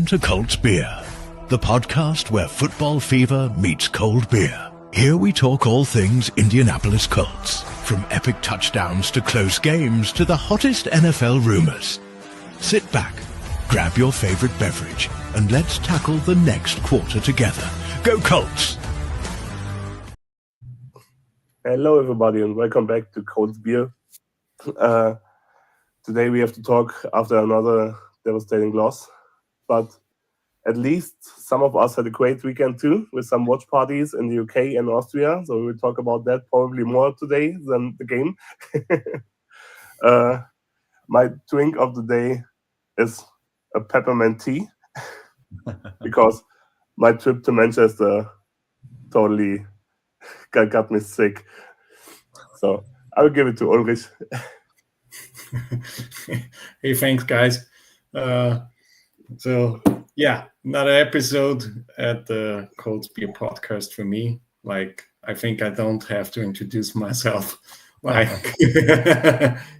to Colts Beer, the podcast where football fever meets cold beer. Here we talk all things Indianapolis Colts, from epic touchdowns to close games to the hottest NFL rumors. Sit back, grab your favorite beverage, and let's tackle the next quarter together. Go Colts! Hello everybody and welcome back to Colts Beer. Today we have to talk after another devastating loss, but at least some of us had a great weekend too, with some watch parties in the UK and Austria, so we'll talk about that probably more today than the game. My drink of the day is a peppermint tea, because my trip to Manchester totally got me sick. So I will give it to Ulrich. Hey, thanks, guys. Another episode at the Colts Beer podcast for me. Like, I think I don't have to introduce myself. Like,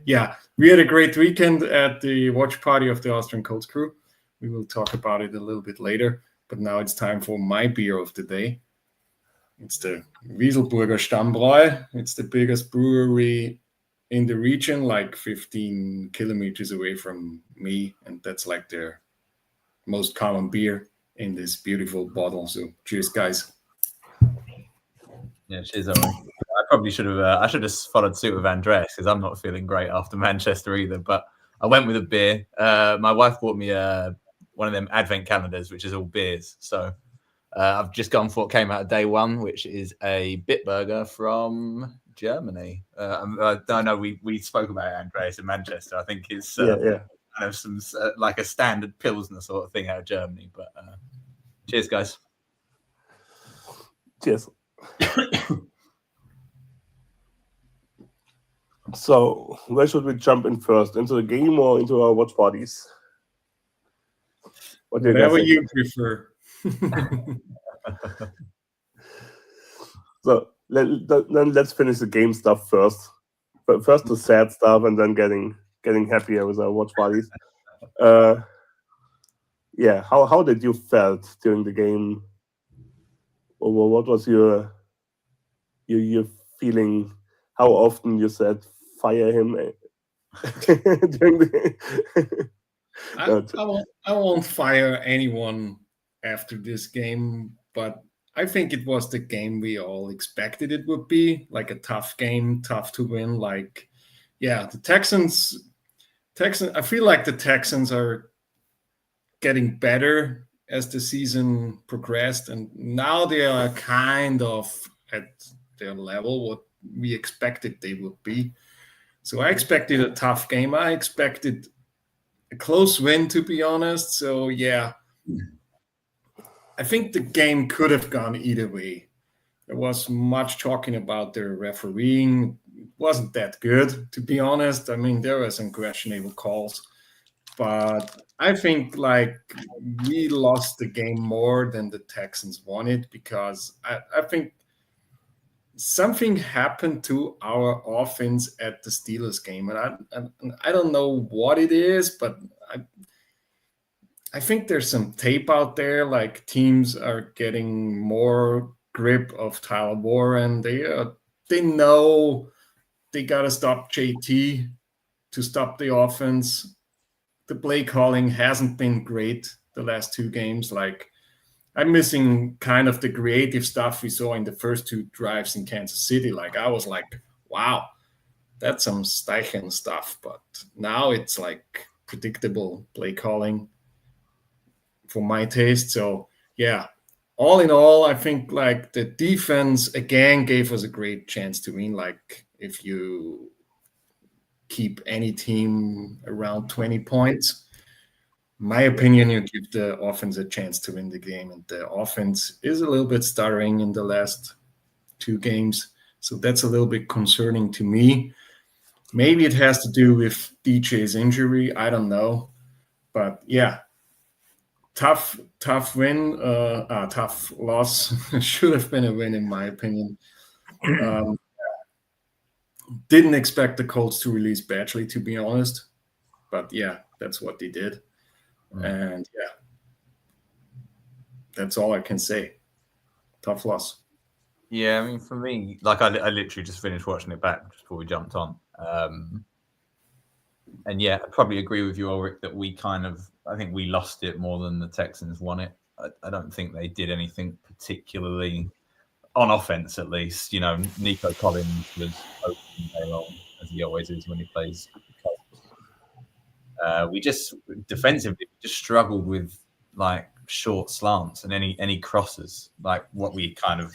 yeah, we had a great weekend at the watch party of the Austrian Colts crew. We will talk about it a little bit later, but now it's time for my beer of the day. It's the Wieselburger Stammbräu. It's the biggest brewery in the region, like 15 kilometers away from me, and that's like their most common beer in this beautiful bottle. So cheers, guys. Yeah, cheers, Ulrich. I probably should have followed suit with Andreas, because I'm not feeling great after Manchester either, but I went with a beer. My wife bought me one of them advent calendars, which is all beers. So I've just gone for what came out of day one, which is a Bitburger from Germany. I don't know, we spoke about it, Andreas, in Manchester. I think it's kind of some like a standard Pilsner sort of thing out of Germany. But cheers, guys. Cheers. So, where should we jump in first? Into the game or into our watch parties? Whatever you prefer. So, then let's finish the game stuff first. But first the sad stuff, and then getting happier with our watch parties. How did you felt during the game? Or what was your feeling? How often you said fire him during the I won't fire anyone after this game, but I think it was the game we all expected it would be, like a tough game, tough to win. Like, yeah, the Texans, I feel like the Texans are getting better as the season progressed, and now they are kind of at their level, what we expected they would be. So I expected a tough game. I expected a close win, to be honest. So, yeah, I think the game could have gone either way. There was much talking about their refereeing. It wasn't that good, to be honest. I mean, there were some questionable calls. But I think, like, we lost the game more than the Texans won it, because I think something happened to our offense at the Steelers game. And I don't know what it is, but I think there's some tape out there, like teams are getting more grip of Tyler Warren. They know they got to stop JT to stop the offense. The play calling hasn't been great the last two games. Like, I'm missing kind of the creative stuff we saw in the first two drives in Kansas City. Like, I was like, wow, that's some Steichen stuff. But now it's like predictable play calling for my taste. So, yeah, all in all, I think like the defense again gave us a great chance to win. Like, if you keep any team around 20 points, my opinion, you give the offense a chance to win the game. And the offense is a little bit stuttering in the last two games. So that's a little bit concerning to me. Maybe it has to do with DJ's injury. I don't know. But yeah, tough win, tough loss. Should have been a win, in my opinion. Didn't expect the Colts to release Badgley, to be honest. But yeah, that's what they did. And yeah, That's all I can say. Tough loss. Yeah, I mean, for me, like I literally just finished watching it back just before we jumped on. And yeah, I probably agree with you, Ulrich, that I think we lost it more than the Texans won it. I don't think they did anything particularly on offense, at least. You know, Nico Collins was open very long, as he always is when he plays. We just defensively just struggled with like short slants and any crosses, like what we kind of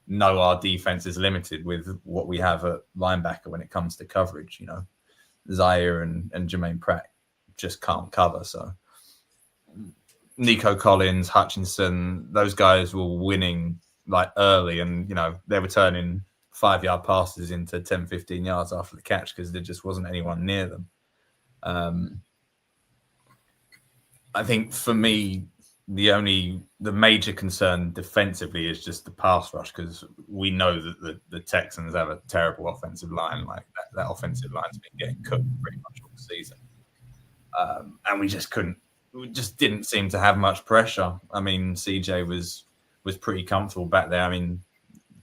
know our defense is limited with what we have at linebacker when it comes to coverage. You know, Zaire and Jermaine Pratt just can't cover. So Nico Collins, Hutchinson, those guys were winning like early, and you know they were turning 5-yard passes into 10, 15 yards after the catch because there just wasn't anyone near them. I think for me, the major concern defensively is just the pass rush, because we know that the Texans have a terrible offensive line. Like that offensive line's been getting cooked pretty much all season, and we just didn't seem to have much pressure. I mean, CJ was pretty comfortable back there. I mean,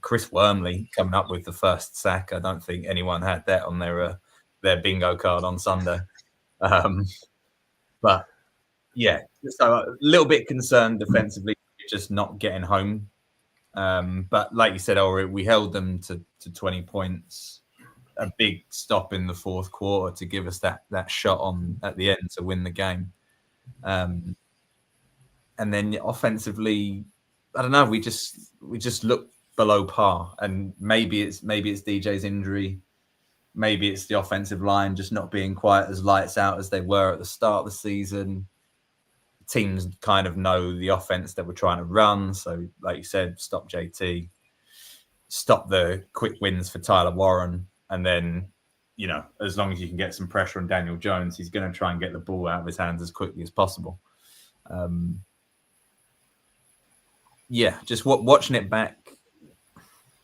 Chris Wormley coming up with the first sack. I don't think anyone had that on their bingo card on Sunday, but. Yeah, so a little bit concerned defensively, just not getting home. But like you said, Ulrich, we held them to 20 points. A big stop in the fourth quarter to give us that shot on at the end to win the game. And then offensively, I don't know. We just look below par, and maybe it's DJ's injury. Maybe it's the offensive line just not being quite as lights out as they were at the start of the season. Teams kind of know the offense that we're trying to run. So, like you said, stop JT, stop the quick wins for Tyler Warren. And then, you know, as long as you can get some pressure on Daniel Jones, he's going to try and get the ball out of his hands as quickly as possible. Just watching it back,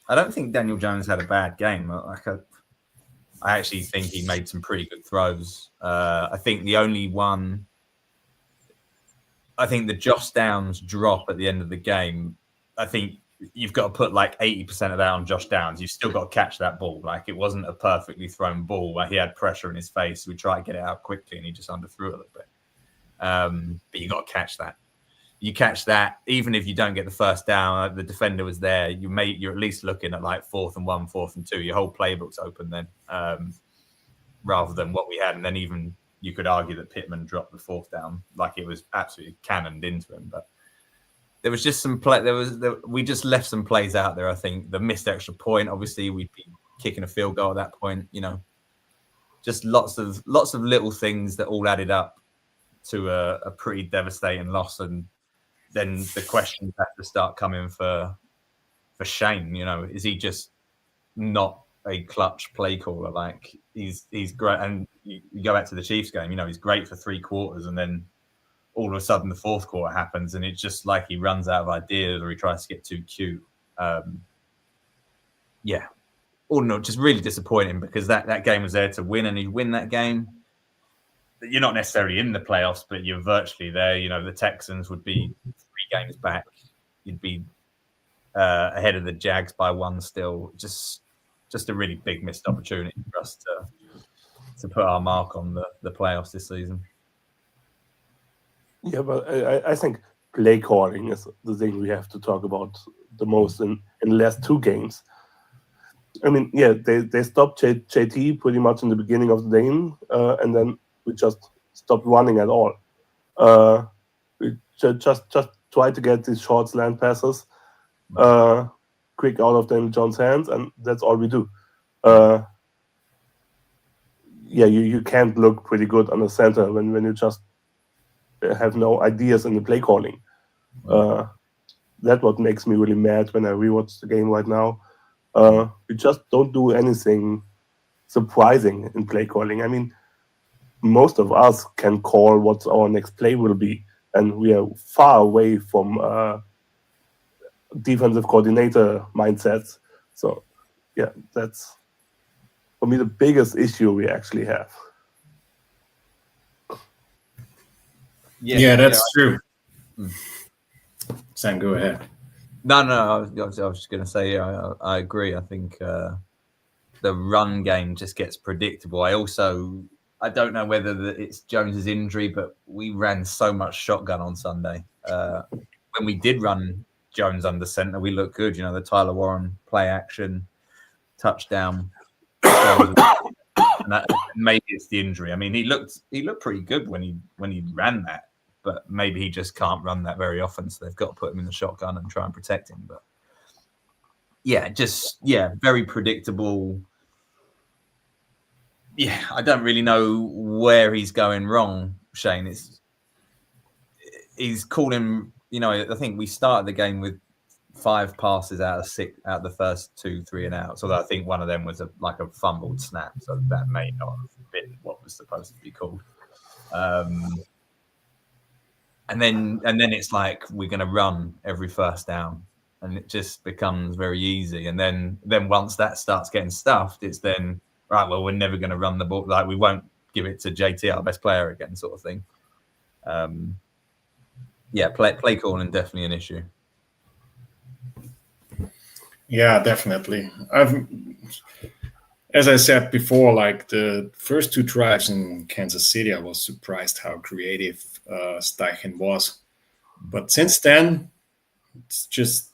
I don't think Daniel Jones had a bad game. I actually think he made some pretty good throws. I think the only one... I think the Josh Downs drop at the end of the game, I think you've got to put like 80% of that on Josh Downs. You've still got to catch that ball. Like, it wasn't a perfectly thrown ball where he had pressure in his face. We tried to get it out quickly and he just underthrew it a little bit. But you got to catch that. You catch that, even if you don't get the first down, the defender was there. You're at least looking at like 4th and 1, 4th and 2. Your whole playbook's open then, rather than what we had. And then even... you could argue that Pittman dropped the 4th down, like it was absolutely cannoned into him. But there was just some play. We just left some plays out there. I think the missed extra point. Obviously, we'd be kicking a field goal at that point. You know, just lots of little things that all added up to a pretty devastating loss. And then the questions have to start coming for Shane. You know, is he just not a clutch play caller? Like he's great, and you go back to the Chiefs game, you know, he's great for 3 quarters, and then all of a sudden the 4th quarter happens and it's just like he runs out of ideas or he tries to get too cute. Just really disappointing, because that game was there to win, and you win that game, you're not necessarily in the playoffs, but you're virtually there. You know, the Texans would be 3 games back, you'd be ahead of the Jags by 1 still. Just a really big missed opportunity for us to put our mark on the playoffs this season. Yeah, but I think play calling is the thing we have to talk about the most in the last 2 games. I mean, yeah, they stopped JT pretty much in the beginning of the game, and then we just stopped running at all. We just try to get these short slant passes quick out of Daniel Jones' hands, and that's all we do. You can't look pretty good on the center when you just have no ideas in the play calling. That's what makes me really mad when I rewatch the game right now. We just don't do anything surprising in play calling. I mean, most of us can call what our next play will be, and we are far away from defensive coordinator mindsets. So, yeah, that's for me the biggest issue we actually have. Yeah, that's true. Sam, go ahead. No, I was just going to say, I agree. I think the run game just gets predictable. I don't know whether it's Jones's injury, but we ran so much shotgun on Sunday. When we did run Jones under center, we looked good. The Tyler Warren play action touchdown. And maybe it's the injury. I mean, he looked pretty good when he ran that, but maybe he just can't run that very often. So they've got to put him in the shotgun and try and protect him. But very predictable. Yeah, I don't really know where he's going wrong, Shane. He's calling. I think we started the game with 5 passes out of 6 out of the first 2, 3 and outs. Although I think one of them was a fumbled snap, so that may not have been what was supposed to be called. And then it's like we're going to run every first down, and it just becomes very easy. And then once that starts getting stuffed, it's then right. Well, we're never going to run the ball. Like we won't give it to JT, our best player, again, sort of thing. Play calling definitely an issue. Yeah, definitely. As I said before, like the first 2 drives in Kansas City, I was surprised how creative Steichen was. But since then, it's just,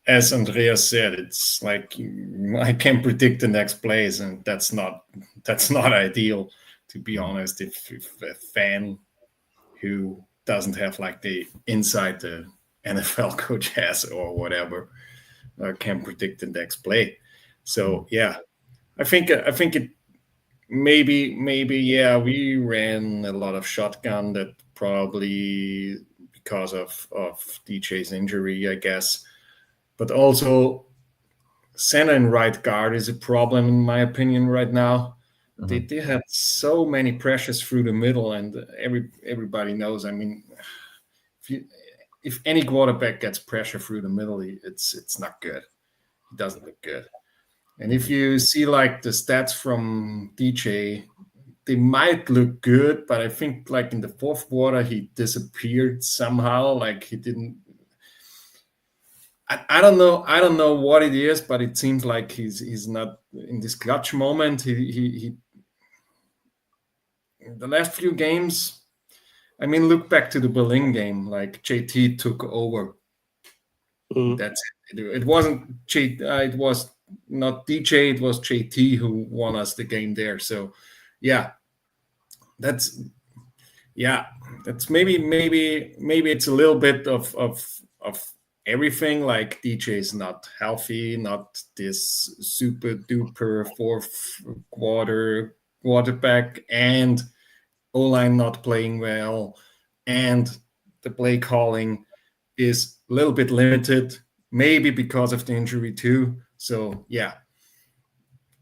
as Andreas said, it's like I can predict the next plays, and that's not ideal, to be honest. If a fan who doesn't have like the insight the NFL coach has or whatever can predict the next play. So yeah, I think it maybe we ran a lot of shotgun, that probably because of DJ's injury, I guess. But also center and right guard is a problem in my opinion right now. Mm-hmm. They had so many pressures through the middle, and everybody knows. I mean, if any quarterback gets pressure through the middle, it's not good. He doesn't look good. And if you see like the stats from DJ, they might look good, but I think like in the 4th quarter he disappeared somehow. Like he didn't. I don't know what it is, but it seems like he's not in this clutch moment. He the last few games. I mean, look back to the Berlin game. Like JT took over. That's it. It wasn't it was not DJ. It was JT who won us the game there. So, that's maybe it's a little bit of everything. Like DJ is not healthy, not this super duper 4th quarter quarterback, and O-line not playing well, and the play calling is a little bit limited, maybe because of the injury too. So yeah,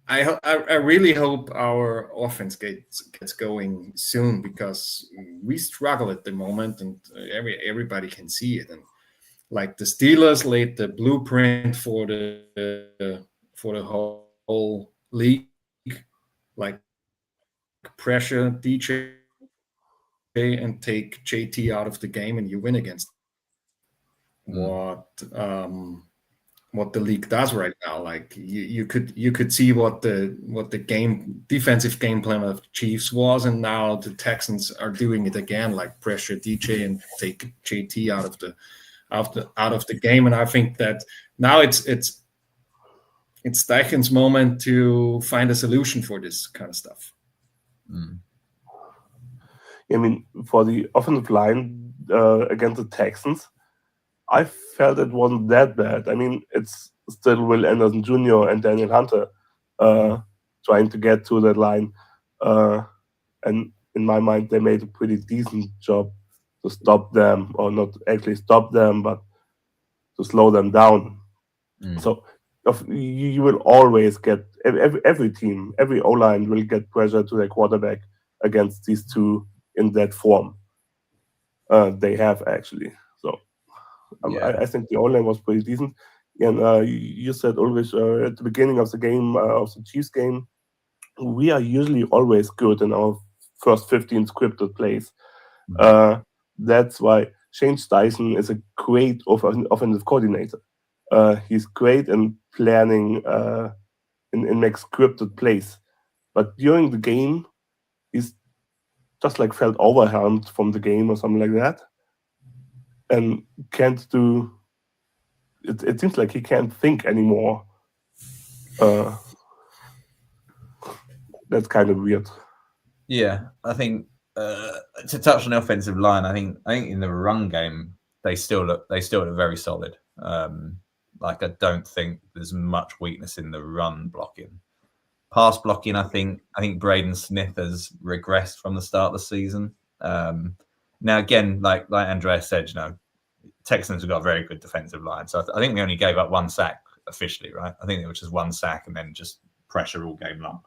I really hope our offense gets going soon, because we struggle at the moment, and everybody can see it. And like the Steelers laid the blueprint for the whole league, like pressure DJ and take JT out of the game, and you win against what the league does right now. Like you could see what the defensive game plan of the Chiefs was, and now the Texans are doing it again, like pressure DJ and take JT out of the game. And I think that now it's Steichen's moment to find a solution for this kind of stuff. I mean, for the offensive line against the Texans, I felt it wasn't that bad. I mean, it's still Will Anderson Jr. and Daniel Hunter trying to get to that line. And in my mind, they made a pretty decent job to stop them, or not actually stop them, but to slow them down. So you will always get, every team, every O-line will get pressure to their quarterback against these two in that form. They have, actually. So I think the O-line was pretty decent. And you said, Ulrich, at the beginning of the game, of the Chiefs game, we are usually always good in our first 15 scripted plays. That's why James Dyson is a great offensive coordinator. He's great in planning, in make scripted plays. But during the game, he's just like felt overwhelmed from the game or something like that, and can't do. It seems like he can't think anymore. That's kind of weird. Yeah, I think to touch on the offensive line, I think in the run game they still look very solid. Like I don't think there's much weakness in the run blocking. Pass blocking, I think Braden Smith has regressed from the start of the season. Now again, like Andreas said, Texans have got a very good defensive line, so I think they only gave up one sack officially, right? I think it was just one sack and then just pressure all game long.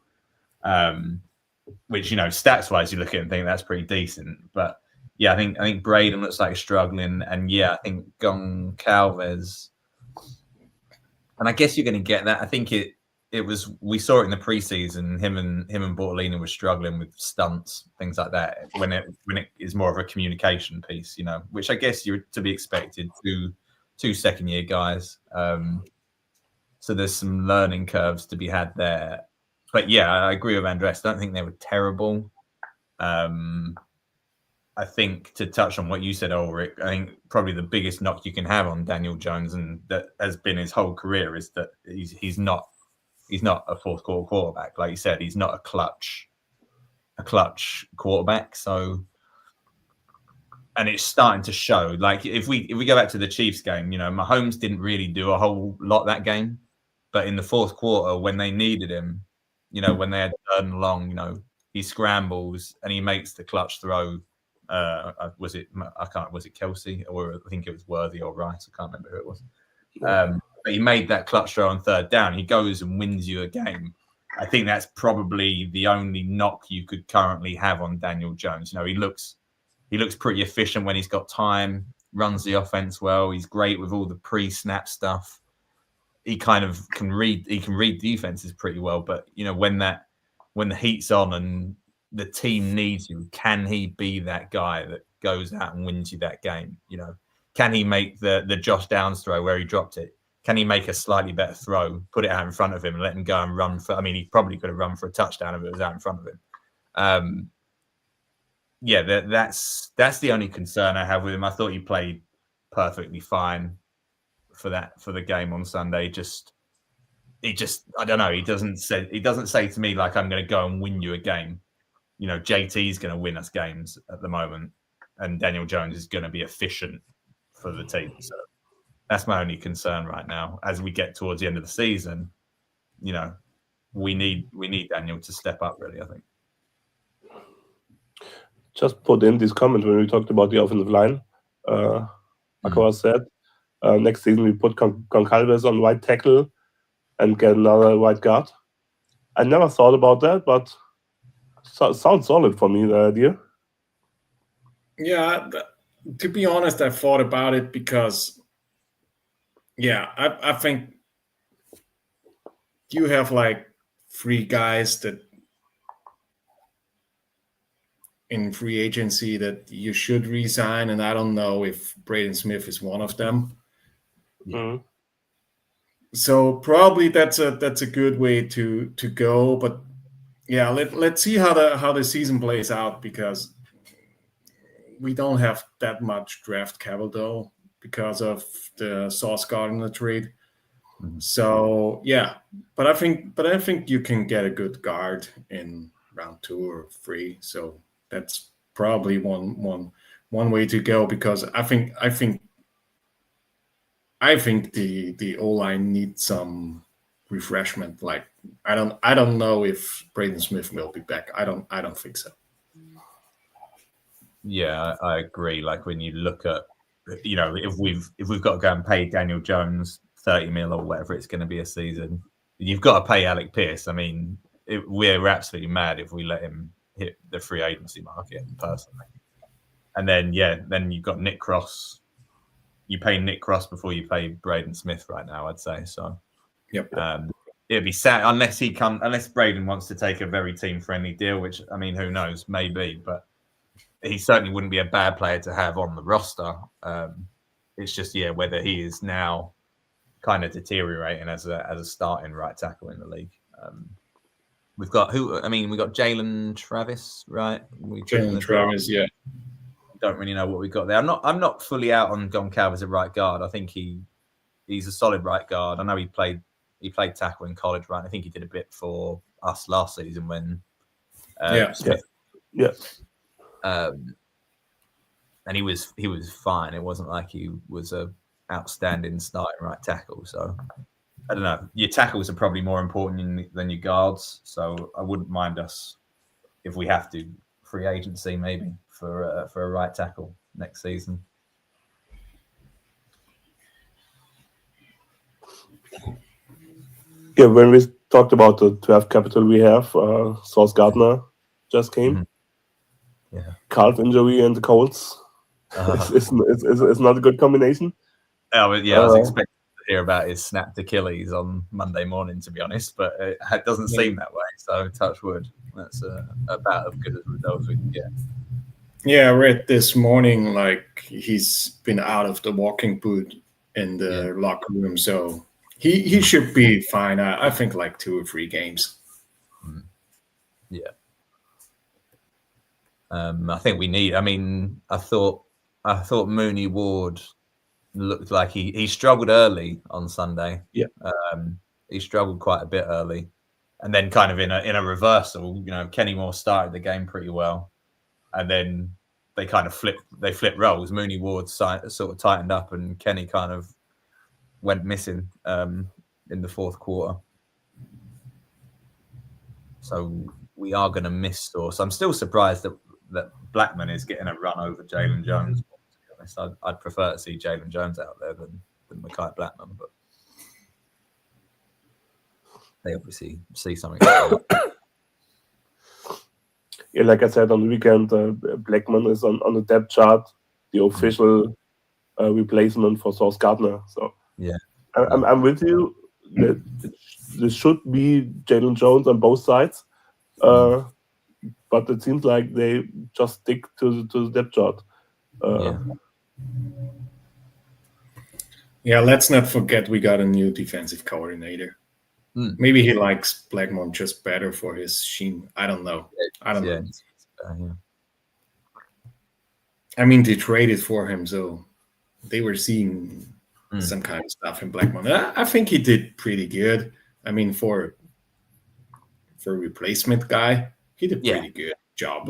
Which stats wise, you look at it and think that's pretty decent. But yeah, I think Braden looks like he's struggling, and yeah, I think Goncalves, and I guess you're going to get that. I think we saw it in the preseason. Him and Bortolini were struggling with stunts, things like that. When it is more of a communication piece, which I guess you're to be expected. Two second year guys, so there's some learning curves to be had there. But yeah, I agree with Andres. I don't think they were terrible. I think to touch on what you said, Ulrich, I think probably the biggest knock you can have on Daniel Jones, and that has been his whole career, is that he's not a fourth quarter quarterback. Like you said, he's not a clutch quarterback. So, and it's starting to show. Like if we go back to the Chiefs game, Mahomes didn't really do a whole lot that game, but in the fourth quarter when they needed him, when they had third and long, he scrambles and he makes the clutch throw. Was it Kelsey, or I think it was Worthy or Rice? I can't remember who it was. But he made that clutch throw on third down. He goes and wins you a game. I think that's probably the only knock you could currently have on Daniel Jones. He looks pretty efficient when he's got time, runs the offense well. He's great with all the pre-snap stuff. He kind of can read defenses pretty well, but when the heat's on and the team needs you, can he be that guy that goes out and wins you that game? Can he make the Josh Downs throw where he dropped it? Can he make a slightly better throw, put it out in front of him and let him go and run for, he probably could have run for a touchdown if it was out in front of him. That's the only concern I have with him. I thought he played perfectly fine for the game on Sunday. I don't know. He doesn't say to me like, I'm going to go and win you a game. JT's going to win us games at the moment, and Daniel Jones is going to be efficient for the team. So that's my only concern right now. As we get towards the end of the season, we need Daniel to step up, really, I think. Just put in this comment when we talked about the offensive line. Akwa said, next season we put Goncalves on right tackle and get another right guard. I never thought about that, but sounds solid for me, the idea. Yeah, to be honest, I thought about it because, I think you have like three guys that in free agency that you should resign, and I don't know if Braden Smith is one of them. Mm-hmm. So probably that's a good way to go, but yeah, let's see how the season plays out, because we don't have that much draft capital because of the Sauce Gardner trade. Mm-hmm. So yeah, but I think you can get a good guard in round 2 or 3. So that's probably one way to go, because I think the O-line needs some refreshment. Like I don't know if Braden Smith will be back. I don't think so. Yeah, I agree. Like when you look at, if we've got to go and pay Daniel Jones $30 million or whatever it's going to be a season, you've got to pay Alec Pierce. We're absolutely mad if we let him hit the free agency market personally. And then you've got Nick Cross. You pay Nick Cross before you pay Braden Smith right now, I'd say. So, yep. It'd be sad unless Braden wants to take a very team friendly deal, which who knows, maybe. But he certainly wouldn't be a bad player to have on the roster. It's just whether he is now kind of deteriorating as a starting right tackle in the league. We've got we got Jalen Travis, right? Jalen Travis, yeah. Don't really know what we got there. I'm not fully out on Goncalves as a right guard. I think he's a solid right guard. I know he played tackle in college, right? I think he did a bit for us last season when Smith. Yeah. And he was fine. It wasn't like he was a outstanding starting right tackle. So I don't know. Your tackles are probably more important than your guards. So I wouldn't mind us if we have to free agency maybe for a right tackle next season. Yeah, when we talked about the draft capital we have, Sauce Gardner just came. Mm-hmm. Yeah, calf injury and the Colts. It's not a good combination. I was expecting to hear about his snapped Achilles on Monday morning, to be honest, but it doesn't seem that way. So touch wood. That's about as good as results we can get. Yeah, I read this morning like he's been out of the walking boot in the locker room, so he should be fine. I think like 2 or 3 games. Yeah. I think we need. I mean, I thought Mooney Ward looked like he struggled early on Sunday. Yeah. He struggled quite a bit early, and then kind of in a reversal. Kenny Moore started the game pretty well, and then they kind of flipped roles. Mooney Ward sort of tightened up, and Kenny kind of went missing in the fourth quarter. So we are going to miss Sauce. I'm still surprised that Blackman is getting a run over Jalen Jones. To be honest, I'd prefer to see Jalen Jones out there than Mekhi Blackman, but they obviously see something. Yeah, like I said on the weekend, Blackman is on the depth chart, the official replacement for Sauce Gardner. So yeah, I'm with you. There should be Jalen Jones on both sides, but it seems like they just stick to the depth chart. Yeah, let's not forget we got a new defensive coordinator. Maybe he likes Blackmon just better for his scheme. I don't know. know. I mean, they traded for him, so they were seeing some kind of stuff in Blackmon. I think he did pretty good. I mean, for a replacement guy, he did pretty good job.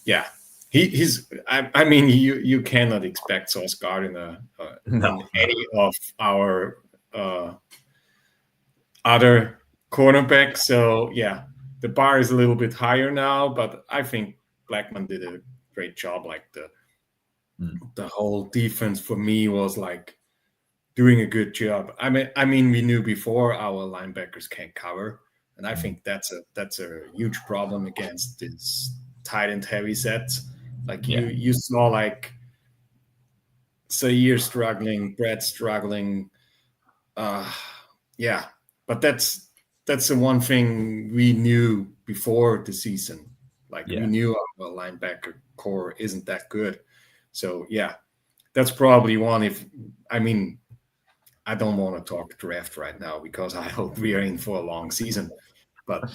Yeah. He's. I mean, you cannot expect Sauce Gardner in any of our other cornerbacks. So yeah, the bar is a little bit higher now, but I think Blackman did a great job. Like the whole defense for me was like doing a good job. I mean, we knew before our linebackers can't cover, and I think that's a huge problem against this tight end heavy sets. Like you saw like Zaire struggling, Brett struggling. But that's the one thing we knew before the season. Like we knew our linebacker core isn't that good. So that's probably one. I don't want to talk draft right now because I hope we are in for a long season. But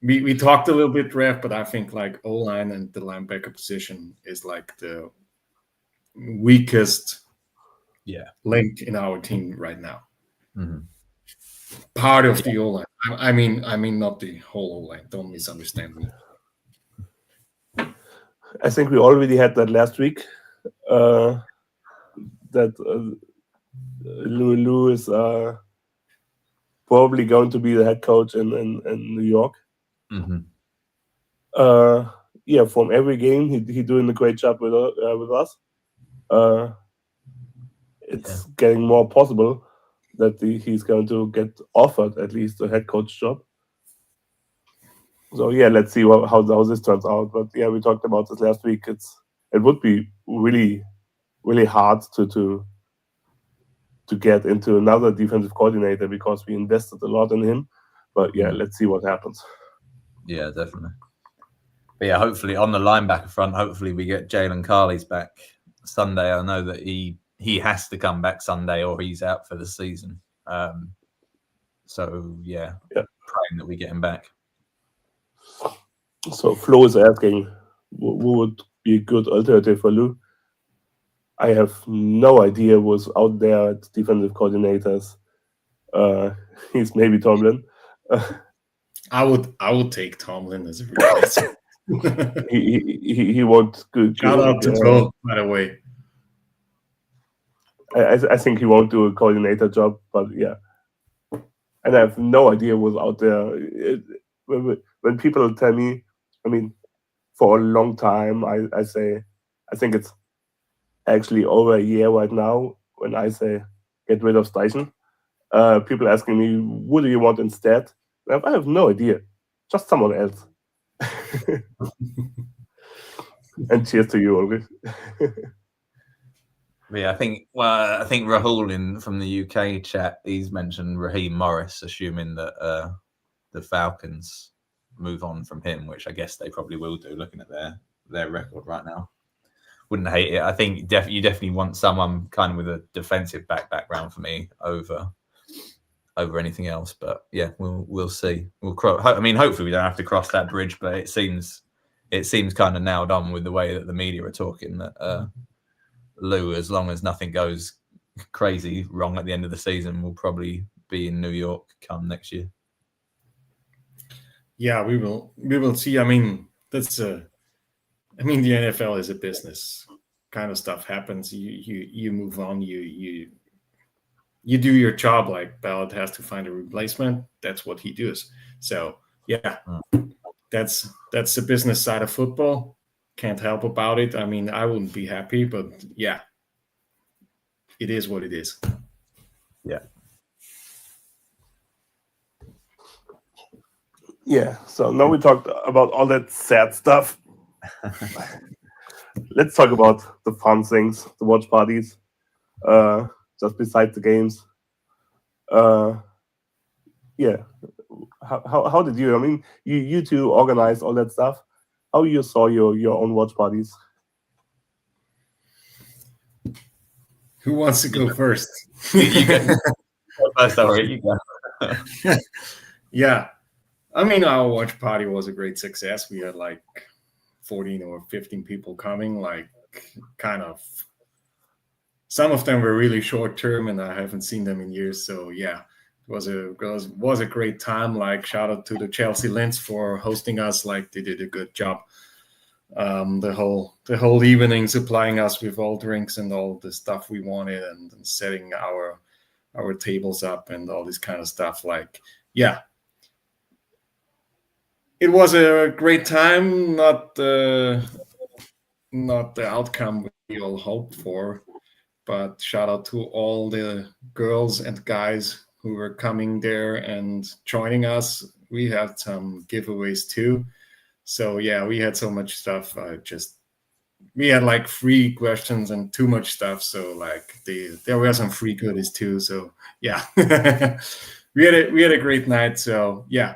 we talked a little bit draft, but I think like O-line and the linebacker position is like the weakest link in our team right now. Mm-hmm. Part of the O-line. I mean not the whole O-line. Don't misunderstand me. I think we already had that last week. That Lou is probably going to be the head coach in New York. Mm-hmm. From every game he doing a great job with us. It's getting more possible that he's going to get offered at least a head coach job. So let's see how this turns out. But we talked about this last week. It would be really, really hard to get into another defensive coordinator because we invested a lot in him. But let's see what happens. Yeah, definitely. But yeah, hopefully on the linebacker front, hopefully we get Jalen Carley's back Sunday. I know that he has to come back Sunday or he's out for the season. So yeah, praying that we get him back. So Flo is asking, who would be a good alternative for Lou? I have no idea who's out there at defensive coordinators. He's maybe Tomlin. I would take Tomlin as a replacement. he won't. Shout out to Flo, by the way. I think he won't do a coordinator job, but yeah. And I have no idea what's out there. When people tell me, I mean, for a long time, I say, I think it's actually over a year right now when I say get rid of Steichen. People asking me, what do you want instead? I have no idea. Just someone else. And cheers to you, Ulrich. Yeah, I think Rahul from the UK chat, he's mentioned Raheem Morris, assuming that the Falcons move on from him, which I guess they probably will do, looking at their record right now. Wouldn't hate it. I think you definitely want someone kind of with a defensive background for me over anything else. But yeah, we'll see. Hopefully we don't have to cross that bridge, but it seems kind of nailed on with the way that the media are talking that Lou, as long as nothing goes crazy wrong at the end of the season, will probably be in New York come next year. Yeah, we will see. I mean, the NFL is a business. Kind of stuff happens. You move on. You do your job. Like Ballard has to find a replacement. That's what he does. So yeah, that's the business side of football. Can't help about it. I mean, I wouldn't be happy, but yeah, it is what it is. Yeah. Yeah. So now we talked about all that sad stuff. Let's talk about the fun things, the watch parties, just besides the games. Yeah. How did you? I mean, you two organized all that stuff. How you saw your own watch parties? Who wants to go first? You go first, Ulrich. You go. Yeah. I mean, our watch party was a great success. We had like 14 or 15 people coming, like kind of. Some of them were really short term, and I haven't seen them in years. So yeah, it was a great time. Like shout out to the Chelsea Lints for hosting us. Like they did a good job. The whole evening supplying us with all drinks and all the stuff we wanted, and setting our tables up and all this kind of stuff. Like yeah. It was a great time, not the outcome we all hoped for, but shout out to all the girls and guys who were coming there and joining us. We had some giveaways too. So yeah, we had so much stuff. We had like free questions and too much stuff. So like there were some free goodies too. So yeah, we had a great night. So yeah.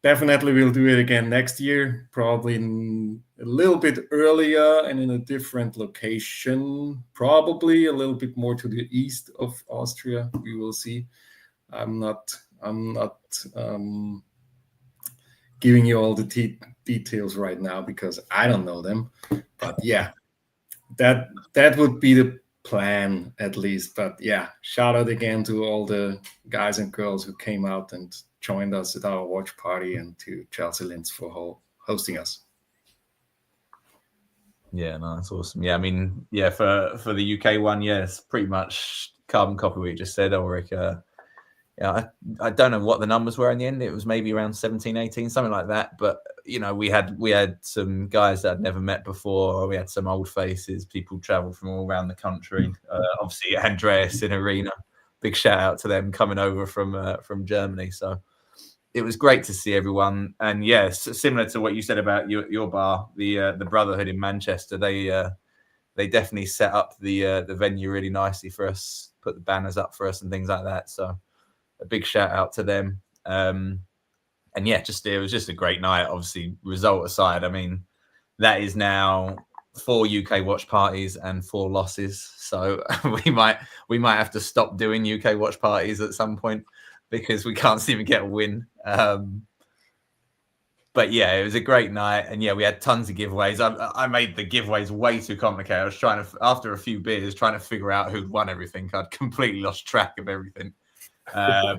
Definitely we'll do it again next year, probably a little bit earlier and in a different location, probably a little bit more to the east of Austria. We will see. I'm not giving you all the details right now because I don't know them. But yeah, that would be the plan at least. But yeah, shout out again to all the guys and girls who came out and joined us at our watch party, and to Chelsea Lints for hosting us. Yeah, no, that's awesome. Yeah, I mean, yeah, for the UK one, yeah, it's pretty much carbon copy what you just said, Ulrich. Yeah, I don't know what the numbers were in the end. It was maybe around 17, 18, something like that. But you know, we had some guys that I'd never met before. We had some old faces. People traveled from all around the country. Obviously, Andreas in Arena. Big shout out to them coming over from Germany. So it was great to see everyone. And yes, similar to what you said about your bar, the Brotherhood in Manchester, they definitely set up the venue really nicely for us, put the banners up for us and things like that. So a big shout out to them. And yeah, it was just a great night. Obviously, result aside, I mean, that is now 4 UK watch parties and 4 losses. So we might have to stop doing UK watch parties at some point because we can't seem to get a win. But yeah, it was a great night, and yeah, we had tons of giveaways. I made the giveaways way too complicated. I was trying to, after a few beers, trying to figure out who'd won everything. I'd completely lost track of everything. But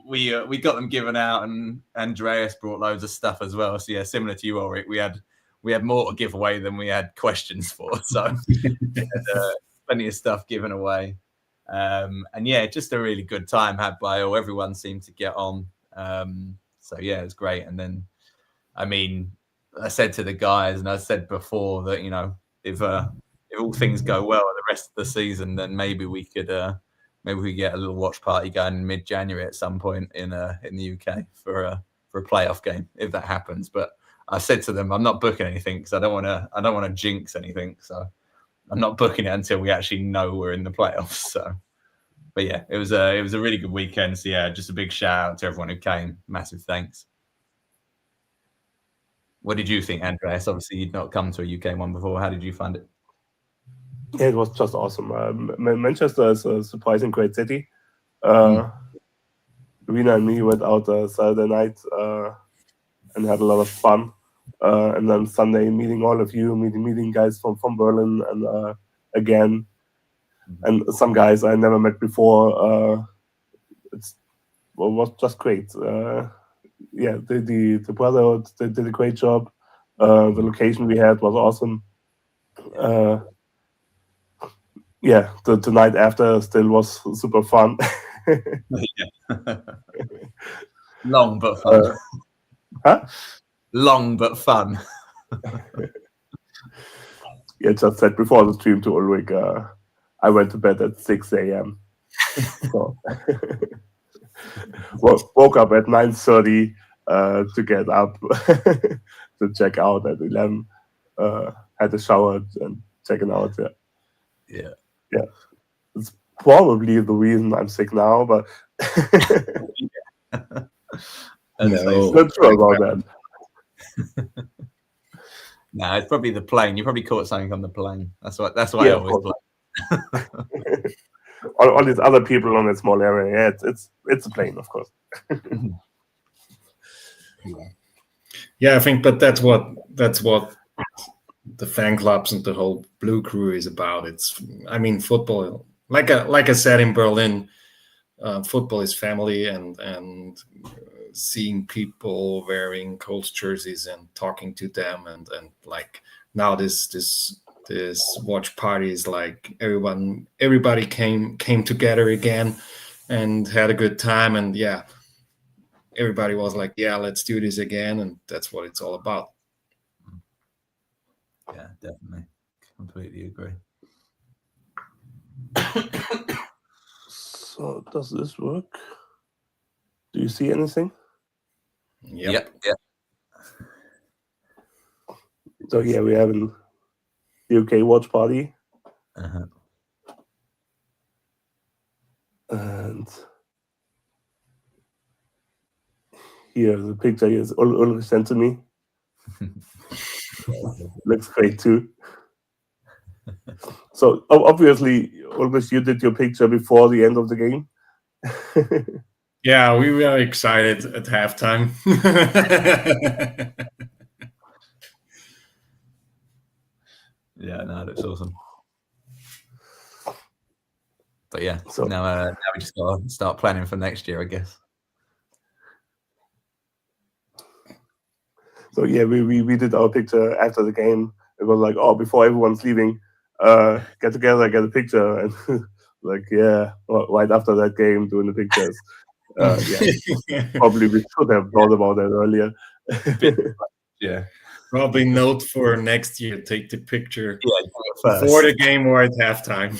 we got them given out, and Andreas brought loads of stuff as well. So yeah, similar to you, Ulrich, we had more to give away than we had questions for. So plenty of stuff given away. And yeah, just a really good time had by all. Everyone seemed to get on. So yeah, it was great. And then, I mean, I said to the guys, and I said before that, you know, if all things go well the rest of the season, then maybe we could get a little watch party going in mid-January at some point in the UK for a playoff game if that happens. But I said to them, I'm not booking anything because I don't want to jinx anything. So I'm not booking it until we actually know we're in the playoffs. So, but yeah, it was a really good weekend. So yeah, just a big shout out to everyone who came. Massive thanks. What did you think, Andreas? Obviously, you'd not come to a UK one before. How did you find it? Yeah, it was just awesome. Manchester is a surprising great city. Rena and me went out Saturday night and had a lot of fun. And then Sunday, meeting all of you, meeting guys from Berlin, and again, and some guys I never met before. It was just great. Yeah, the brotherhood did a great job. The location we had was awesome. Yeah, the night after still was super fun. Long but fun. Huh? Long but fun. Yeah, just said before the stream to Ulrich, I went to bed at 6 a.m. So woke up at 9:30 to get up to check out at 11. Had a shower and checking out. Yeah. It's probably the reason I'm sick now, but No. not sure about that. No, it's probably the plane. You probably caught something on the plane. That's why Yeah, I always blame. all these other people on that small area. Yeah, it's a plane, of course. Yeah, I think, but that's what the fan clubs and the whole Blue Crew is about. I mean, football. Like I said in Berlin, football is family, and seeing people wearing Colts jerseys and talking to them, and like now this watch party is like everybody came together again and had a good time, and yeah, everybody was like, yeah, let's do this again, and that's what it's all about. Yeah, definitely. Completely agree. So does this work? Do you see anything? Yep. So yeah, we have an UK watch party. Uh-huh. And here the picture is Ulrich sent to me. Looks great too. So obviously, Ulrich, you did your picture before the end of the game. Yeah, we were excited at halftime. Yeah, no, that's awesome. But yeah, So now we just got to start planning for next year, I guess. So yeah, we did our picture after the game. It was like, oh, before everyone's leaving, get together, get a picture, and like, yeah, right after that game, doing the pictures. Yeah, probably we should have thought about that earlier. Yeah, Probably note for next year: take the picture first. before the game or at halftime.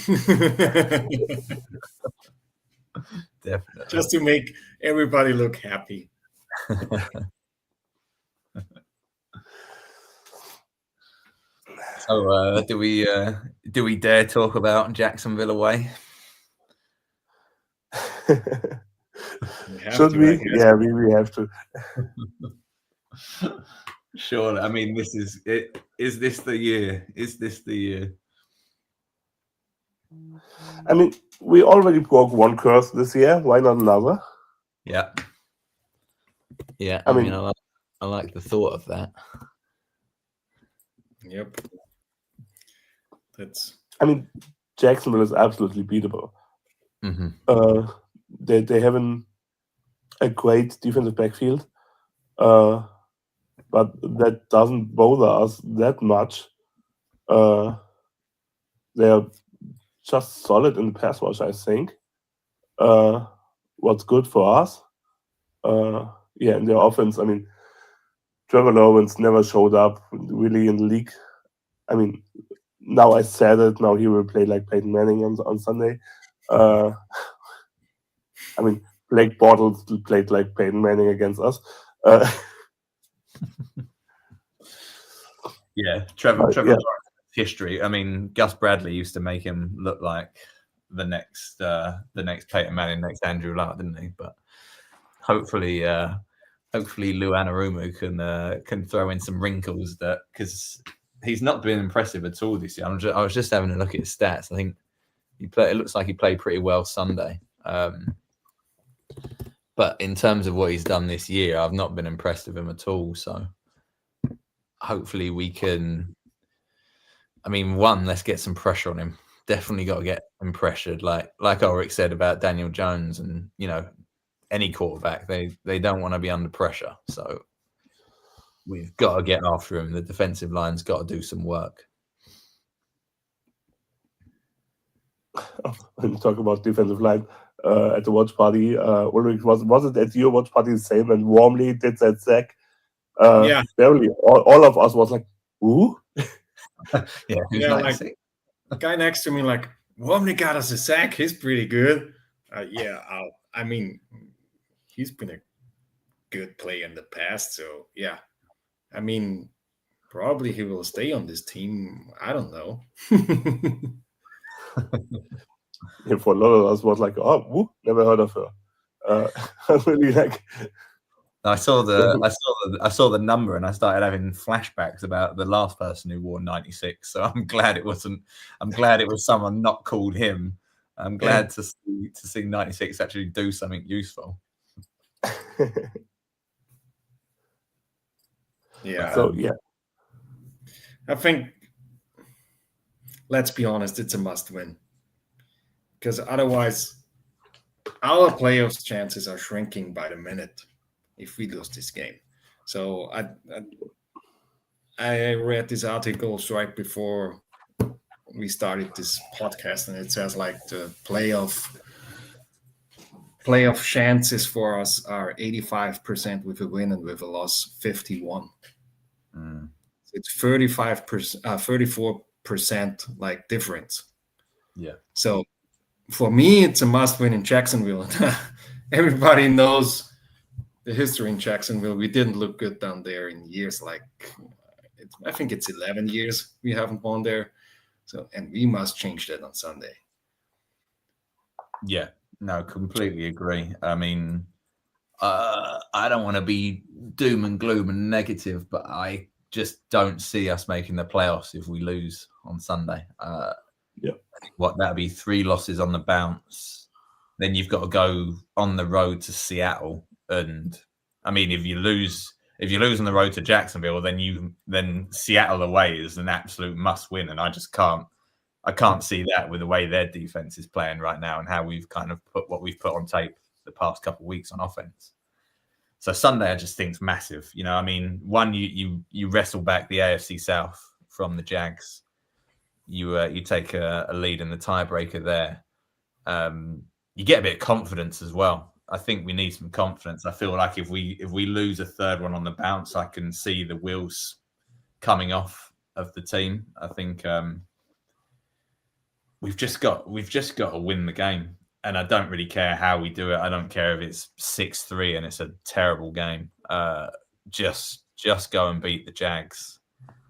Definitely. Just to make everybody look happy. So, do we dare talk about Jacksonville away? Should we? Yeah, we have to. Surely, I mean, this is it. Is this the year? Is this the year? I mean, we already broke one curse this year. Why not another? Yeah. Yeah, I I mean, mean- I like the thought of that. Yep. That's I mean, Jacksonville is absolutely beatable. Mm-hmm. They have a great defensive backfield, but that doesn't bother us that much. They are just solid in the pass rush, I think. What's good for us? Yeah, in their offense, I mean, Trevor Lawrence never showed up really in the league. I mean, now I said it, now he will play like Peyton Manning on Sunday. I mean, Blake Bortles played like Peyton Manning against us. Yeah, Trevor yeah. Lawrence history. I mean, Gus Bradley used to make him look like the next Peyton Manning, next Andrew Luck, didn't he? But hopefully Lou Anarumo can throw in some wrinkles that, because he's not been impressive at all this year. I was just having a look at his stats. I think it looks like he played pretty well Sunday. But in terms of what he's done this year, I've not been impressed with him at all. So hopefully we can. I mean, let's get some pressure on him. Definitely got to get him pressured, like Ulrich said about Daniel Jones, and any quarterback, they don't want to be under pressure. So we've got to get after him. The defensive line's got to do some work. When you talk about defensive line at the watch party, Ulrich, was it at your watch party the same? And Warmly did that sack. Yeah. Barely. All of us was like, "Ooh." Yeah, like the guy next to me, like, Warmly got us a sack. He's pretty good. I mean, he's been a good player in the past. So yeah, I mean, probably he will stay on this team. I don't know. Yeah, for a lot of us was like, "Oh, woo, never heard of her." Really like. I saw the number and I started having flashbacks about the last person who wore 96. So I'm glad it was someone not called him. I'm glad to see 96 actually do something useful. Yeah. So yeah, I think, let's be honest, it's a must-win, because otherwise our playoffs chances are shrinking by the minute if we lose this game. So I read these articles right before we started this podcast, and it says like the playoff chances for us are 85% with a win, and with a loss 51. It's 34% like difference. Yeah. So for me, it's a must-win in Jacksonville. Everybody knows the history in Jacksonville. We didn't look good down there in years. I think it's 11 years we haven't won there. So, and we must change that on Sunday. Yeah, no, completely agree. I mean, I don't want to be doom and gloom and negative, but I just don't see us making the playoffs if we lose on Sunday. That'd be 3 losses on the bounce. Then you've got to go on the road to Seattle. And I mean, if you lose on the road to Jacksonville, then Seattle away is an absolute must win. And I can't see that with the way their defense is playing right now and how we've kind of put what we've put on tape the past couple of weeks on offense. So Sunday, I just think is massive. I mean, one, you wrestle back the AFC South from the Jags. You take a lead in the tiebreaker there. You get a bit of confidence as well. I think we need some confidence. I feel like if we lose a third one on the bounce, I can see the wheels coming off of the team. I think we've just got to win the game, and I don't really care how we do it. I don't care if it's 6-3 and it's a terrible game. Just go and beat the Jags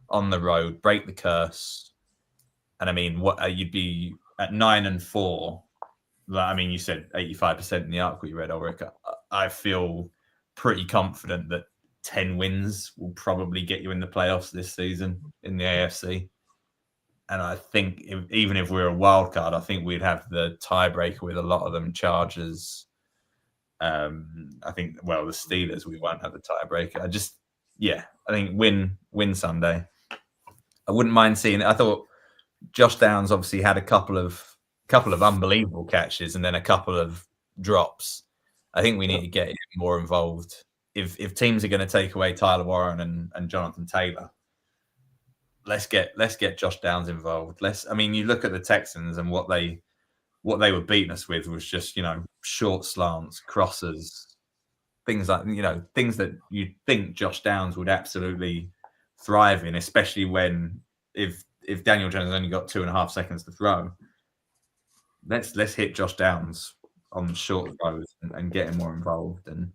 on the road, break the curse. And I mean, what you'd be at 9-4. I mean, you said 85% in the article you read, Ulrich. I feel pretty confident that 10 wins will probably get you in the playoffs this season in the AFC. And I think even if we're a wild card, I think we'd have the tiebreaker with a lot of them. Chargers. I think, the Steelers, we won't have the tiebreaker. I think win Sunday. I wouldn't mind seeing it. I thought Josh Downs obviously had a couple of unbelievable catches and then a couple of drops. I think we need to get him more involved. If teams are going to take away Tyler Warren and Jonathan Taylor, let's get Josh Downs involved. You look at the Texans and what they were beating us with was just, short slants, crosses, things like, things that you'd think Josh Downs would absolutely thrive in, especially if Daniel Jones only got 2.5 seconds to throw. Let's hit Josh Downs on short throws and get him more involved and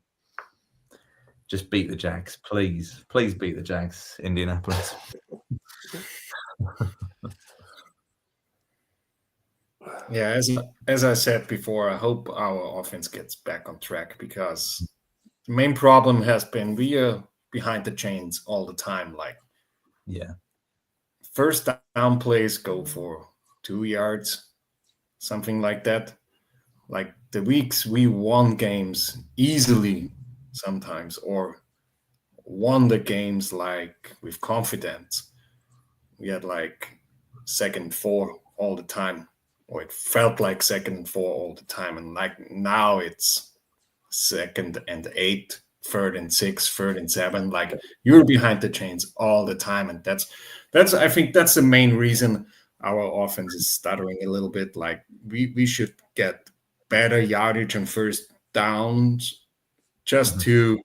just beat the Jags, please. Please beat the Jags, Indianapolis. Yeah, as I said before, I hope our offense gets back on track, because the main problem has been we are behind the chains all the time. First down plays go for 2 yards, something like that. Like the weeks we won games easily sometimes, or won the games with confidence, we had 2nd and 4 all the time, or it felt like 2nd and 4 all the time, and now it's 2nd and 8, 3rd and 6, 3rd and 7. You're behind the chains all the time, and that's I think that's the main reason our offense is stuttering a little bit. We should get better yardage on first downs, just to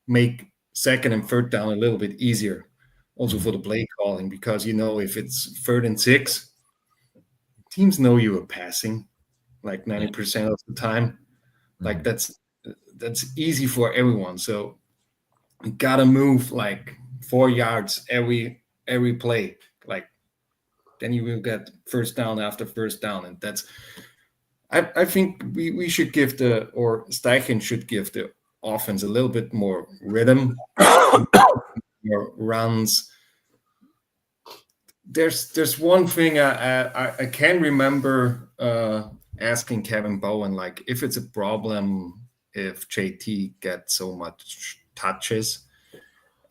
make 2nd and 3rd down a little bit easier, also for the play calling, because if it's 3rd and 6, teams know you are passing 90% of the time. That's easy for everyone. So you gotta move 4 yards every play. Then you will get first down after first down, and that's. I think we should give Steichen should give the offense a little bit more rhythm, more runs. There's one thing I can remember asking Kevin Bowen, if it's a problem if JT gets so much touches,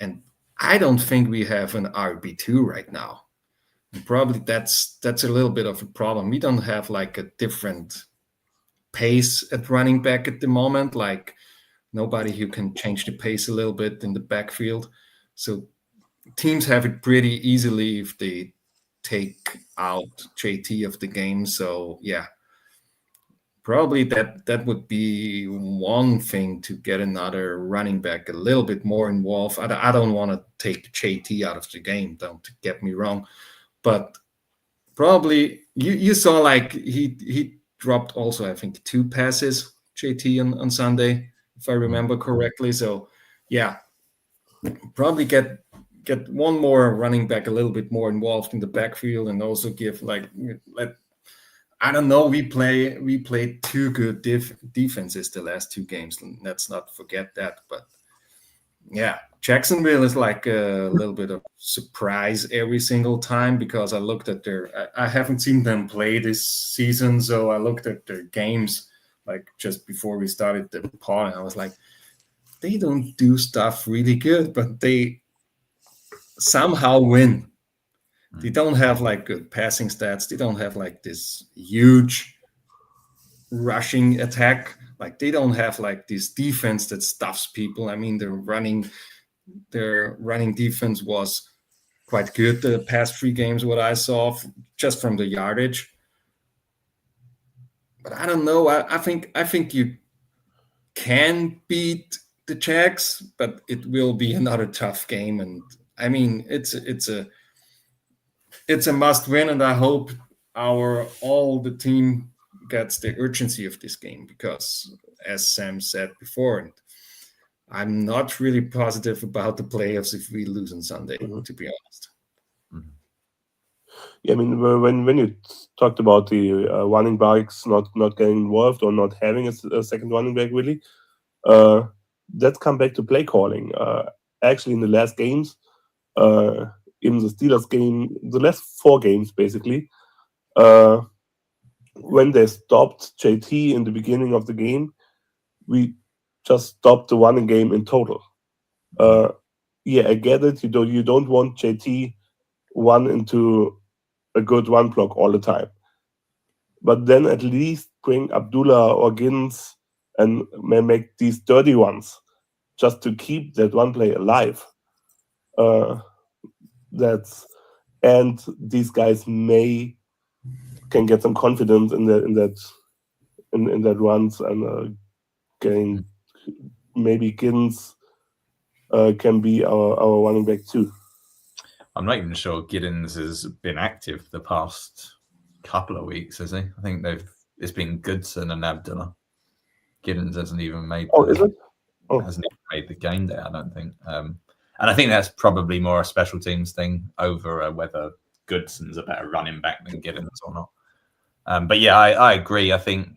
and I don't think we have an RB2 right now. And probably that's a little bit of a problem. We don't have a different pace at running back at the moment, nobody who can change the pace a little bit in the backfield. So teams have it pretty easily if they take out JT of the game. So yeah, probably that would be one thing, to get another running back a little bit more involved. I don't want to take JT out of the game, don't get me wrong, but probably you saw he dropped also, I think, 2 passes, JT, on Sunday, if I remember correctly. So yeah, probably get one more running back a little bit more involved in the backfield, and also give I don't know, we played 2 good defenses the last 2 games, and let's not forget that. But yeah, Jacksonville is a little bit of surprise every single time, because I looked at I haven't seen them play this season, so I looked at their games just before we started the pod, and I was they don't do stuff really good, but they somehow win. They don't have good passing stats. They don't have this huge rushing attack. They don't have this defense that stuffs people. Their running defense was quite good the past 3 games, what I saw, just from the yardage. But I don't know. I think you can beat the Jags, but it will be another tough game. And it's a must win, and I hope all the team gets the urgency of this game, because as Sam said before, and I'm not really positive about the playoffs if we lose on Sunday, to be honest. Yeah, when you talked about the running backs not getting involved, or not having a second running back, really, let's come back to play calling. actually in the last games, in the Steelers game, the last 4 games basically, when they stopped JT in the beginning of the game, we just stopped the running game in total. I get it. You don't want JT run into a good run block all the time, but then at least bring Abdullah or Gins and make these dirty ones just to keep that one play alive. And these guys can get some confidence in that runs, and getting maybe Giddens can be our running back too. I'm not even sure Giddens has been active the past couple of weeks, has he? I think it's been Goodson and Abdullah. Giddens hasn't even made. Is it? Hasn't even made the game there, I don't think. And I think that's probably more a special teams thing over whether Goodson's a better running back than Giddens or not. But yeah, I agree. I think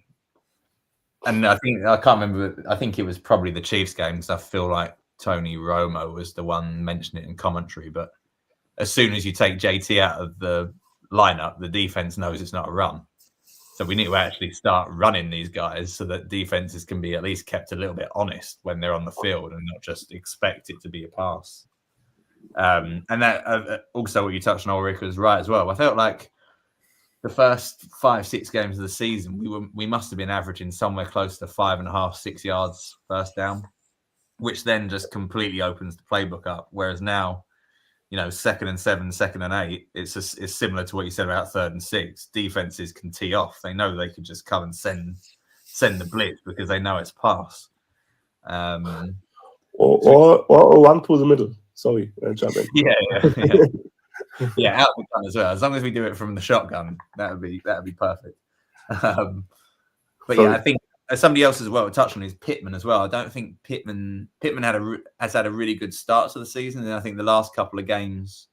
I can't remember. I think it was probably the Chiefs game, because I feel like Tony Romo was the one mentioning it in commentary. But as soon as you take JT out of the lineup, the defense knows it's not a run. So we need to actually start running these guys so that defenses can be at least kept a little bit honest when they're on the field and not just expect it to be a pass. And that also what you touched on, Ulrich, was right as well. I felt like the first 5-6 games of the season, we must have been averaging somewhere close to 5.5, 6 yards first down, which then just completely opens the playbook up. Whereas now, 2nd and 7, 2nd and 8, it's similar to what you said about 3rd and 6. Defenses can tee off. They know they can just come and send the blitz because they know it's pass. Or run through the middle. Sorry, jump in. Yeah, out the gun as well. As long as we do it from the shotgun, that'd be perfect. But yeah, I think somebody else as well touched on is Pittman as well. I don't think Pittman has had a really good start to the season, and I think the last couple of games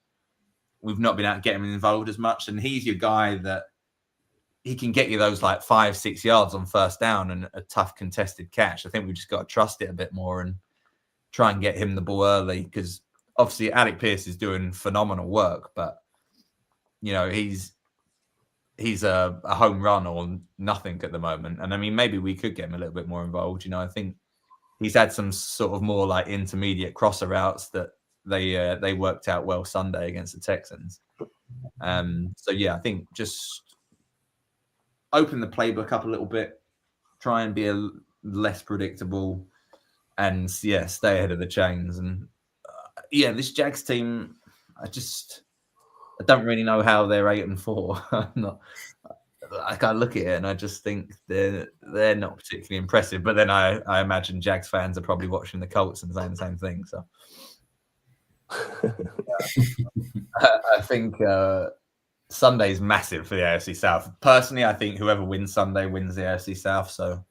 we've not been able to get him involved as much. And he's your guy that he can get you those like 5-6 yards on first down and a tough contested catch. I think we've just got to trust it a bit more and try and get him the ball early, because obviously Alec Pierce is doing phenomenal work, but he's a home run or nothing at the moment. And I mean, maybe we could get him a little bit more involved. I think he's had some sort of more like intermediate crosser routes that they worked out well Sunday against the Texans. So yeah, I think just open the playbook up a little bit, try and be less predictable, and stay ahead of the chains. And this Jags team, I don't really know how they're 8-4. I can't look at it and I just think they're not particularly impressive. But then I imagine Jags fans are probably watching the Colts and saying the same thing. So I think Sunday's massive for the AFC South. Personally, I think whoever wins Sunday wins the AFC South. So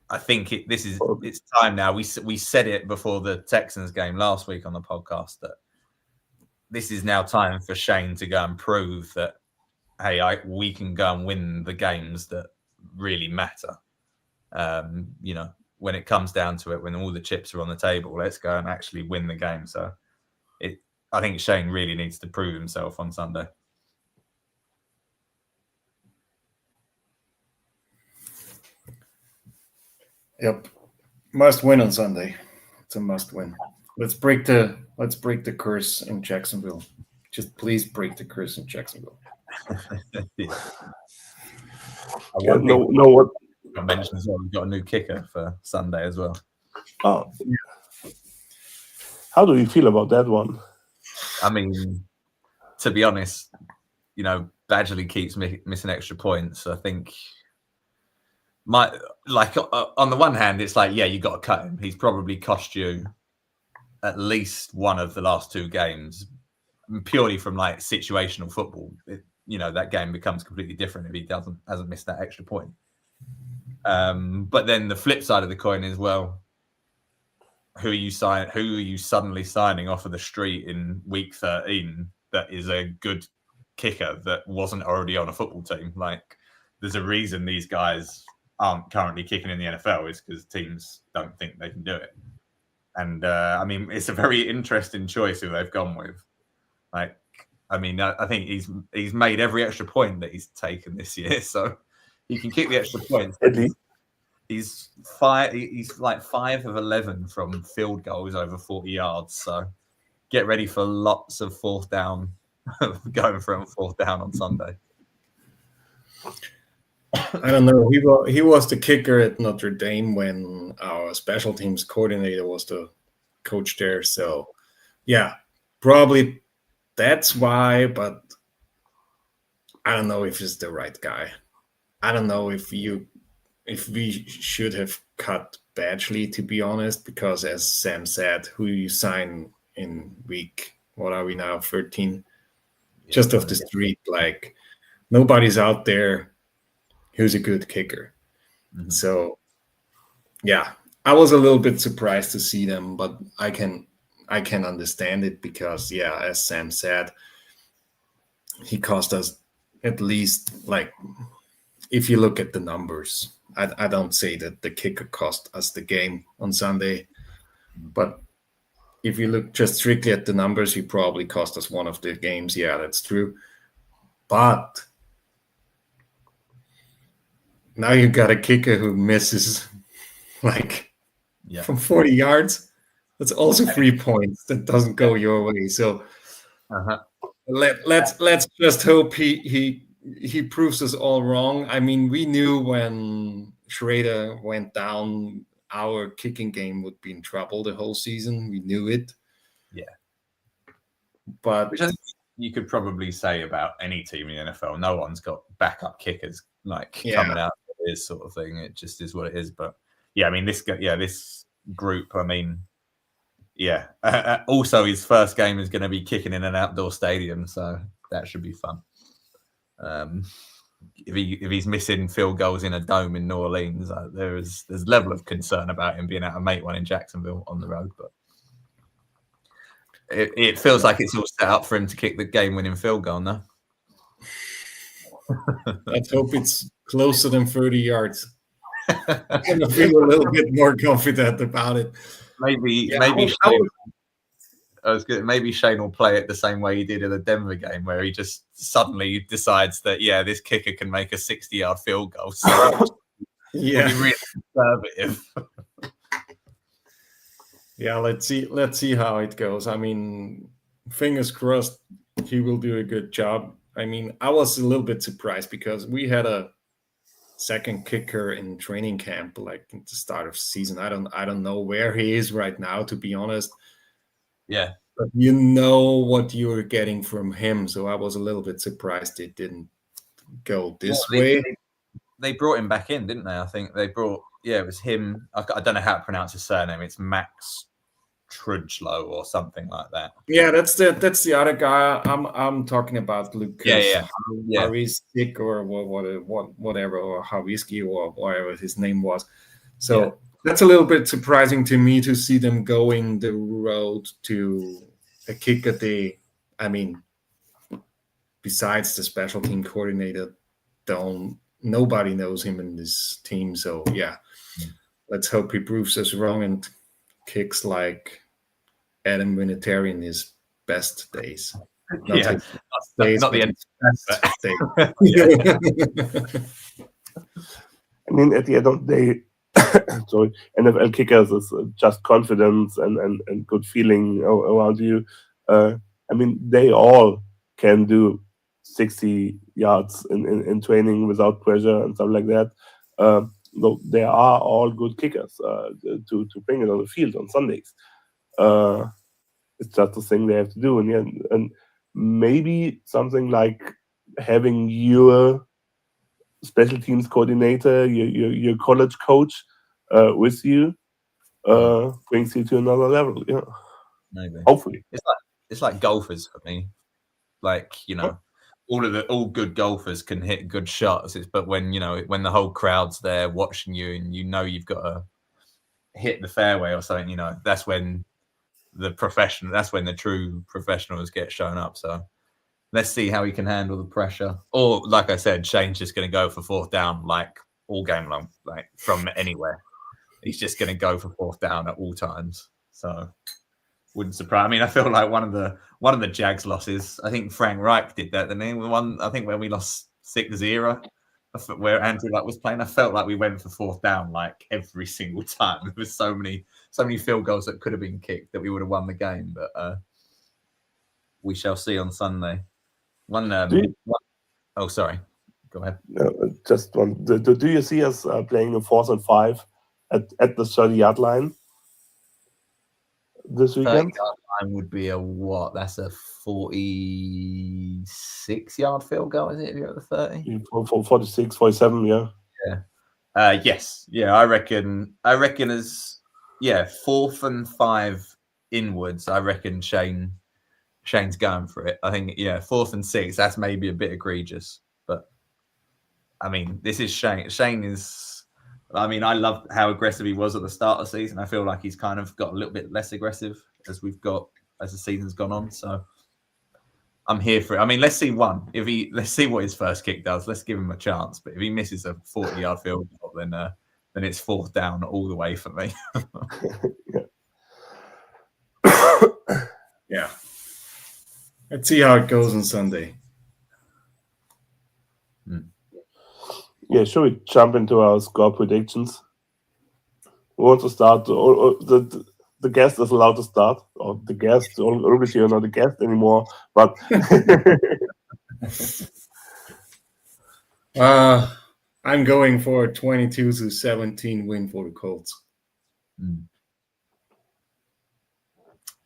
I think it's time now. We said it before the Texans game last week on the podcast that this is now time for Shane to go and prove that, hey, we can go and win the games that really matter. When it comes down to it, when all the chips are on the table, let's go and actually win the game. So I think Shane really needs to prove himself on Sunday. Yep. Must win on Sunday. It's a must win. Let's break the curse in Jacksonville. Just please break the curse in Jacksonville. What I mentioned as well, we've got a new kicker for Sunday as well. Oh, yeah. How do you feel about that one? I mean, to be honest, Badgley keeps missing extra points. I think on the one hand, it's like, yeah, you got to cut him. He's probably cost you at least one of the last 2 games, purely from like situational football. That game becomes completely different if he hasn't missed that extra point. But then the flip side of the coin is, well, who are you suddenly signing off of the street in week 13 that is a good kicker that wasn't already on a football team? Like, there's a reason these guys aren't currently kicking in the NFL, is because teams don't think they can do it. And I mean, it's a very interesting choice who they've gone with. Like, I mean, I think he's made every extra point that he's taken this year, so he can kick the extra points. At least. He's like 5 of 11 from field goals over 40 yards. So get ready for lots of fourth down, going for fourth down on Sunday. I don't know. He was the kicker at Notre Dame when our special teams coordinator was the coach there. So, yeah, probably that's why. But I don't know if he's the right guy. I don't know if we should have cut Badgley, to be honest, because as Sam said, who you sign in week, what are we now, 13? Just off the street, like nobody's out there who's a good kicker. Mm-hmm. So, yeah, I was a little bit surprised to see them, but I can understand it because, yeah, as Sam said, he cost us at least, like, if you look at the numbers, I don't say that the kicker cost us the game on Sunday, but if you look just strictly at the numbers, he probably cost us one of the games. Yeah, that's true. But now you got a kicker who misses from 40 yards. That's also 3 points. That doesn't go your way. So let's just hope he proves us all wrong. I mean, we knew when Schrader went down, our kicking game would be in trouble the whole season. We knew it. Yeah. But which I think you could probably say about any team in the NFL. No one's got backup kickers coming out of this sort of thing. It just is what it is. But yeah, I mean, this group, I mean, yeah. Also, his first game is going to be kicking in an outdoor stadium, so that should be fun. If he's missing field goals in a dome in New Orleans, there's a level of concern about him being able to make one in Jacksonville on the road. But it feels like it's all set up for him to kick the game-winning field goal now. Let's hope it's closer than 30 yards. I'm going to feel a little bit more confident about it. Maybe Shane will play it the same way he did in the Denver game, where he just suddenly decides that, this kicker can make a 60-yard field goal. So be really conservative. Yeah, let's see how it goes. I mean, fingers crossed he will do a good job. I mean, I was a little bit surprised because we had a second kicker in training camp, like at the start of the season. I don't know where he is right now, to be honest. Yeah. But you know what you were getting from him. So I was a little bit surprised it didn't go this way. They brought him back in, didn't they? I think they brought, it was him. I don't know how to pronounce his surname. It's Max Trudgelow or something like that. Yeah, that's the other guy. I'm talking about Lucas Harrisik or whatever, or Harrisky or whatever his name was. So that's a little bit surprising to me to see them going the road to a kicker. Besides the special team coordinator, nobody knows him in this team. So let's hope he proves us wrong and kicks like Adam Vinatieri in his best days. Not the end. I mean, at the end of the day, sorry, NFL kickers is just confidence and good feeling around you. I mean, they all can do 60 yards in training without pressure and stuff like that. Though they are all good kickers to bring it on the field on Sundays. It's just the thing they have to do, and maybe something like having your special teams coordinator, your college coach with you brings you to another level. Yeah, maybe. Hopefully, it's like golfers for me. Like, all good golfers can hit good shots. But when the whole crowd's there watching you and you've got to hit the fairway or something, that's when the true professionals get shown up. So let's see how he can handle the pressure. Or, like I said, Shane's just going to go for fourth down like all game long, like from anywhere. He's just going to go for fourth down at all times. So wouldn't surprise. I mean, I feel like one of the Jags losses. I think Frank Reich did that. The name one. I think when we lost 6-0, where Andrew Luck was playing, I felt like we went for fourth down like every single time. There was so many field goals that could have been kicked that we would have won the game. But we shall see on Sunday. Oh, sorry. Go ahead. Just one. Do you see us playing a 4th and 5 at the 30-yard line this weekend? 30-yard line would be a what? That's a 46-yard field goal, is it? If you're at the 30? 46, 47, yeah. Yeah. Yes. Yeah, I reckon as 4th and 5 inwards, I reckon Shane's going for it. I think 4th and 6, that's maybe a bit egregious. But I mean, this is Shane. Shane is, I mean, I love how aggressive he was at the start of the season. I feel like he's kind of got a little bit less aggressive as the season's gone on. So I'm here for it. I mean, let's see what his first kick does. Let's give him a chance. But if he misses a 40-yard field goal, then it's 4th down all the way for me. Yeah. Let's see how it goes on Sunday. Yeah, should we jump into our score predictions? We want to start. The guest is allowed to start, or the guest. Ulrich, you're not a guest anymore, but I'm going for a 22-17 win for the Colts.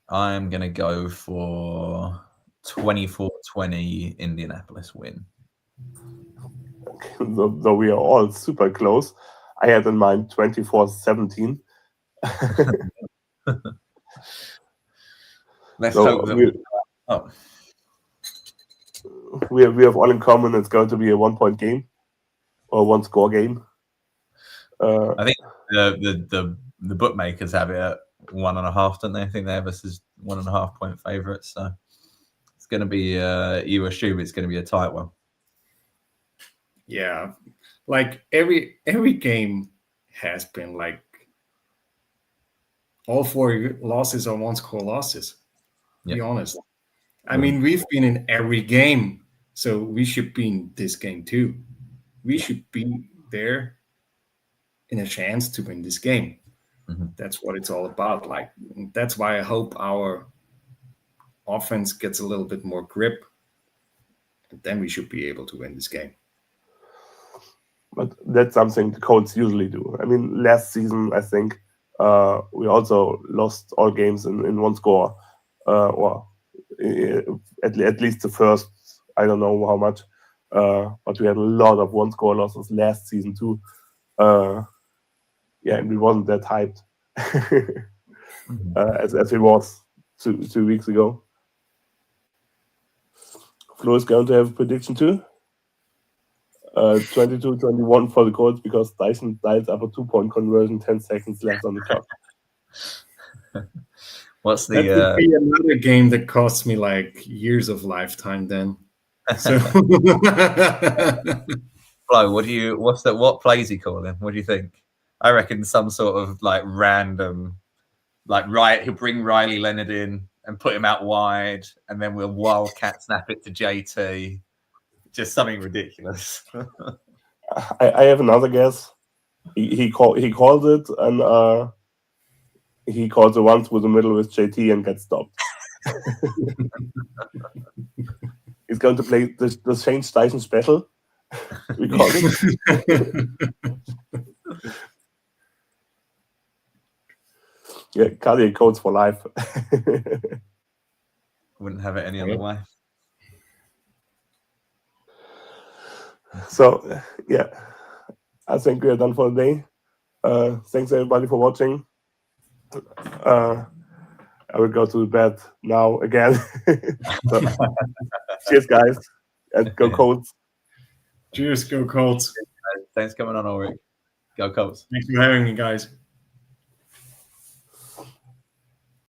I'm going to go for 24-20 Indianapolis win. though we are all super close, I had in mind 24-17. Let's hope that we have all in common. It's going to be a 1-point game or 1-score game. I think the bookmakers have it at 1.5, don't they? I think they have us as 1.5-point favourites. So it's going to be. You assume it's going to be a tight one. Yeah, like every game has been like all 4 losses are 1-score losses. To be honest, I mean we've been in every game, so we should be in this game too. We should be there in a chance to win this game. That's what it's all about. Like that's why I hope our offense gets a little bit more grip, and then we should be able to win this game. But that's something the Colts usually do. I mean, last season, I think, we also lost all games in 1 score. Or at least the first, I don't know how much. But we had a lot of 1-score losses last season too. And we wasn't that hyped as we was two weeks ago. Flo is going to have a prediction too. 22-21 for the Colts because Dyson dials up a 2-point conversion, 10 seconds left on the clock. What's the? That would be another game that costs me like years of lifetime. Then, so Flo, what plays he calling? What do you think? I reckon some sort of like random, he'll bring Riley Leonard in and put him out wide, and then we'll wildcat snap it to JT. Just something ridiculous. I have another guess. He called it, and he calls the one through the middle with JT and gets stopped. He's going to play the Shane Dyson special. We call it. Yeah, cardiac codes for life. Wouldn't have it any other way. So, yeah, I think we are done for the day. Thanks everybody for watching. I will go to bed now again. So, cheers, guys, and go Colts. Cheers, go Colts. Thanks for coming on, Ulrich. Go Colts. Thanks for having me, guys.